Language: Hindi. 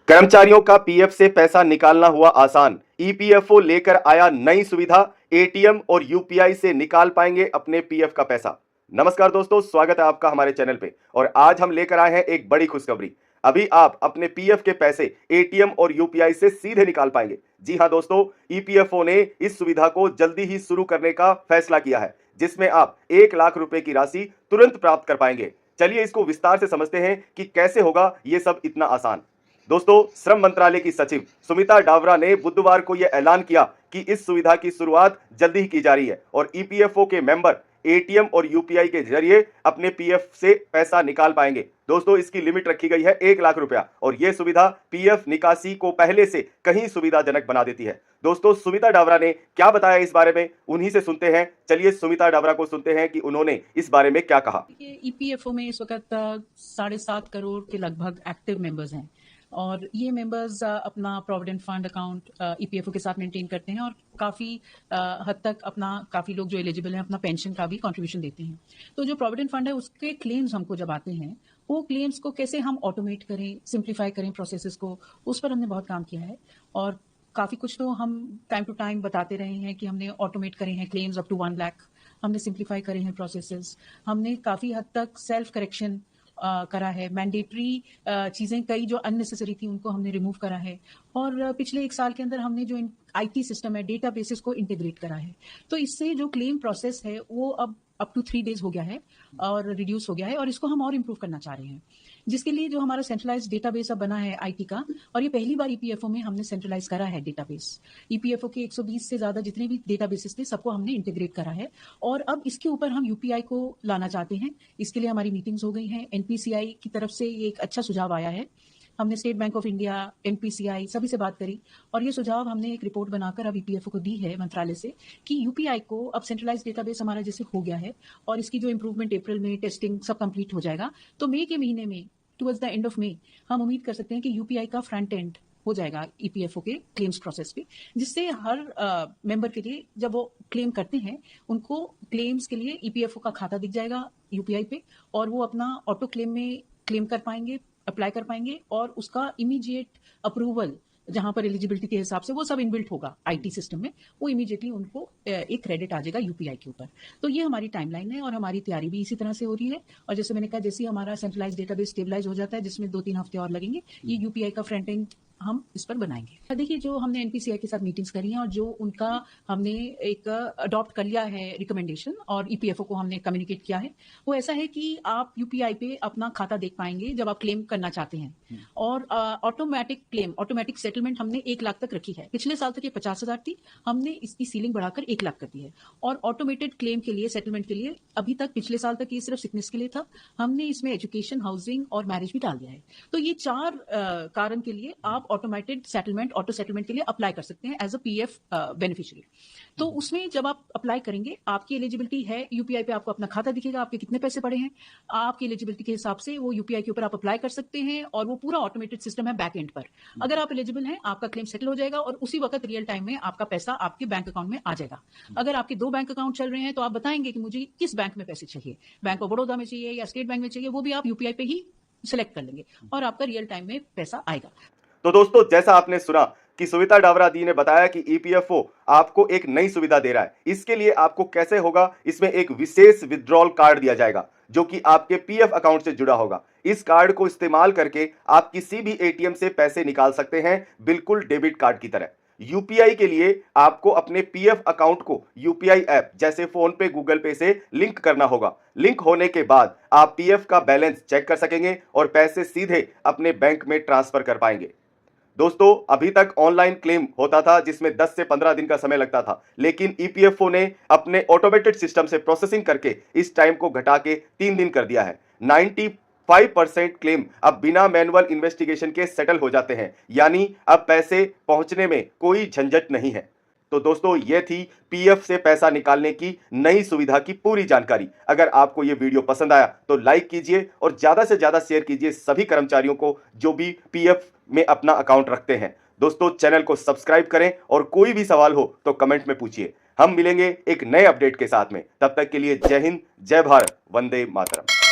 कर्मचारियों का पीएफ से पैसा निकालना हुआ आसान। ईपीएफओ लेकर आया नई सुविधा। एटीएम और यूपीआई से निकाल पाएंगे अपने पीएफ का पैसा। नमस्कार दोस्तों, स्वागत है आपका हमारे चैनल पे। और आज हम लेकर आए हैं एक बड़ी खुशखबरी। अभी आप अपने पीएफ के पैसे एटीएम और यूपीआई से सीधे निकाल पाएंगे। जी हां दोस्तों, ईपीएफओ ने इस सुविधा को जल्दी ही शुरू करने का फैसला किया है, जिसमें आप 1 लाख रुपए की राशि तुरंत प्राप्त कर पाएंगे। चलिए इसको विस्तार से समझते हैं कि कैसे होगा ये सब इतना आसान। दोस्तों, श्रम मंत्रालय की सचिव सुमिता डावरा ने बुधवार को यह ऐलान किया कि इस सुविधा की शुरुआत जल्दी ही की जा रही है और ईपीएफओ के मेंबर एटीएम और यूपीआई के जरिए अपने पीएफ से पैसा निकाल पाएंगे। दोस्तों, इसकी लिमिट रखी गई है 1 लाख रुपया और यह सुविधा पीएफ निकासी को पहले से कहीं सुविधाजनक बना देती है। दोस्तों, सुमिता डावरा ने क्या बताया इस बारे में, उन्हीं से सुनते हैं। चलिए सुमिता डावरा को सुनते हैं कि उन्होंने इस बारे में क्या कहा। ईपीएफओ में इस वक्त 7.5 करोड़ के लगभग एक्टिव मेंबर्स हैं और ये मेंबर्स अपना प्रोविडेंट फंड अकाउंट ईपीएफओ के साथ मेंटेन करते हैं और काफ़ी हद तक काफ़ी लोग जो एलिजिबल हैं अपना पेंशन का भी कंट्रीब्यूशन देते हैं। तो जो प्रोविडेंट फंड है उसके क्लेम्स हमको जब आते हैं, वो क्लेम्स को कैसे हम ऑटोमेट करें, सिंप्लीफाई करें प्रोसेसेस को, उस पर हमने बहुत काम किया है। और काफ़ी कुछ तो हम टाइम टू टाइम बताते रहे हैं कि हमने ऑटोमेट करे हैं क्लेम्स अप टू 1 लाख, हमने सिंप्लीफाई करे हैं प्रोसेसेस, हमने काफ़ी हद तक सेल्फ करेक्शन करा है, मैंडेटरी चीज़ें कई जो अननेसेसरी थी उनको हमने रिमूव करा है और पिछले 1 साल के अंदर हमने जो आईटी सिस्टम है, डेटाबेसेस को इंटीग्रेट करा है। तो इससे जो क्लेम प्रोसेस है वो अब अप टू 3 डेज हो गया है और रिड्यूस हो गया है और इसको हम और इम्प्रूव करना चाह रहे हैं, जिसके लिए जो हमारा सेंट्रलाइज्ड डेटाबेस अब बना है आईटी का, और ये पहली बार ईपीएफओ में हमने सेंट्रलाइज करा है डेटाबेस। ईपीएफओ के 120 से ज्यादा जितने भी डेटाबेसेस थे सबको हमने इंटीग्रेट करा है और अब इसके ऊपर हम यूपीआई को लाना चाहते हैं। इसके लिए हमारी मीटिंग्स हो गई हैं। एनपीसीआई की तरफ से ये एक अच्छा सुझाव आया है। हमने state bank of India, NPCI सभी से बात करी और ये सुझाव हमने एक रिपोर्ट बनाकर अब ईपीएफओ को दी है मंत्रालय से कि यूपीआई को अब सेंट्रलाइज डेटाबेस हमारा जैसे हो गया है और इसकी जो इंप्रूवमेंट अप्रैल में टेस्टिंग सब कंप्लीट हो जाएगा, तो मई के महीने में towards the end of May हम उम्मीद कर सकते हैं कि यूपीआई का फ्रंट एंड हो जाएगा ईपीएफओ के क्लेम्स प्रोसेस पे, जिससे हर मेंबर के लिए जब वो क्लेम करते हैं उनको क्लेम्स के लिए ईपीएफओ का खाता दिख जाएगा यूपीआई पे और वो अपना ऑटो क्लेम में क्लेम कर पाएंगे, अप्लाई कर पाएंगे और उसका इमीडिएट अप्रूवल जहां पर एलिजिबिलिटी के हिसाब से वो सब इनबिल्ट होगा आईटी सिस्टम में, वो इमीडिएटली उनको एक क्रेडिट आ जाएगा यूपीआई के ऊपर। तो ये हमारी टाइमलाइन है और हमारी तैयारी भी इसी तरह से हो रही है। और जैसे मैंने कहा, जैसे ही हमारा सेंट्रलाइज डेटाबेस स्टेबलाइज हो जाता है, जिसमें 2-3 हफ्ते और लगेंगे, ये यूपीआई का फ्रंट एंड हम इस पर बनाएंगे। देखिए, जो हमने एनपीसीआई के साथ मीटिंग्स करी हैं और जो उनका हमने एक अडॉप्ट कर लिया है रिकमेंडेशन और ईपीएफओ को हमने कम्युनिकेट किया है, वो ऐसा है कि आप यूपीआई पे अपना खाता देख पाएंगे जब आप क्लेम करना चाहते हैं। और ऑटोमेटिक क्लेम, ऑटोमेटिक सेटलमेंट हमने 1 लाख तक रखी है। पिछले साल तक ये 50,000 थी, हमने इसकी सीलिंग बढ़ाकर 1 लाख कर दी है। और ऑटोमेटेड क्लेम के लिए, सेटलमेंट के लिए अभी तक पिछले साल तक ये सिर्फ सिकनेस के लिए था, हमने इसमें एजुकेशन, हाउसिंग और मैरिज भी डाल दिया है। तो ये 4 कारण के लिए आप ऑटोमेटेड सेटलमेंट, ऑटो सेटलमेंट के लिए अप्लाई कर सकते हैं एज अ पीएफ बेनिफिशियरी। तो उसमें जब आप अप्लाई करेंगे, आपकी एलिजिबिलिटी है, यूपीआई पे आपको अपना खाता दिखेगा, आपके कितने पैसे पड़े हैं, आपकी एलिजिबिलिटी के हिसाब से वो यूपीआई के ऊपर आप अप्लाई कर सकते हैं और वो पूरा ऑटोमेटेड सिस्टम है बैक एंड पर। अगर आप एलिजिबल हैं, आपका क्लेम सेटल हो जाएगा और उसी वक्त रियल टाइम में आपका पैसा आपके बैंक अकाउंट में आ जाएगा। अगर आपके 2 बैंक अकाउंट चल रहे हैं तो आप बताएंगे कि मुझे किस बैंक में पैसे चाहिए, बैंक ऑफ बड़ौदा में चाहिए या स्टेट बैंक में चाहिए, वो भी आप यूपीआई पे ही सिलेक्ट कर लेंगे और आपका रियल टाइम में पैसा आएगा। तो दोस्तों, जैसा आपने सुना कि सुमिता डावरा दी ने बताया कि ईपीएफओ आपको एक नई सुविधा दे रहा है। इसके लिए आपको कैसे होगा, इसमें एक विशेष विड्रॉल कार्ड दिया जाएगा जो कि आपके पीएफ अकाउंट से जुड़ा होगा। इस कार्ड को इस्तेमाल करके आप किसी भी एटीएम से पैसे निकाल सकते हैं, बिल्कुल डेबिट कार्ड की तरह। यूपीआई के लिए आपको अपने पीएफ अकाउंट को यूपीआई ऐप जैसे फोन पे, गूगल पे से लिंक करना होगा। लिंक होने के बाद आप पीएफ का बैलेंस चेक कर सकेंगे और पैसे सीधे अपने बैंक में ट्रांसफर कर पाएंगे। दोस्तों, अभी तक ऑनलाइन क्लेम होता था जिसमें 10 से 15 दिन का समय लगता था, लेकिन ईपीएफओ ने अपने ऑटोमेटेड सिस्टम से प्रोसेसिंग करके इस टाइम को घटा के 3 दिन कर दिया है। 95% क्लेम अब बिना मैनुअल इन्वेस्टिगेशन के सेटल हो जाते हैं, यानी अब पैसे पहुंचने में कोई झंझट नहीं है। तो दोस्तों, ये थी पीएफ से पैसा निकालने की नई सुविधा की पूरी जानकारी। अगर आपको ये वीडियो पसंद आया तो लाइक कीजिए और ज्यादा से ज्यादा शेयर कीजिए सभी कर्मचारियों को जो भी पीएफ में अपना अकाउंट रखते हैं। दोस्तों, चैनल को सब्सक्राइब करें और कोई भी सवाल हो तो कमेंट में पूछिए। हम मिलेंगे एक नए अपडेट के साथ में। तब तक के लिए जय हिंद, जय भारत, वंदे मातरम।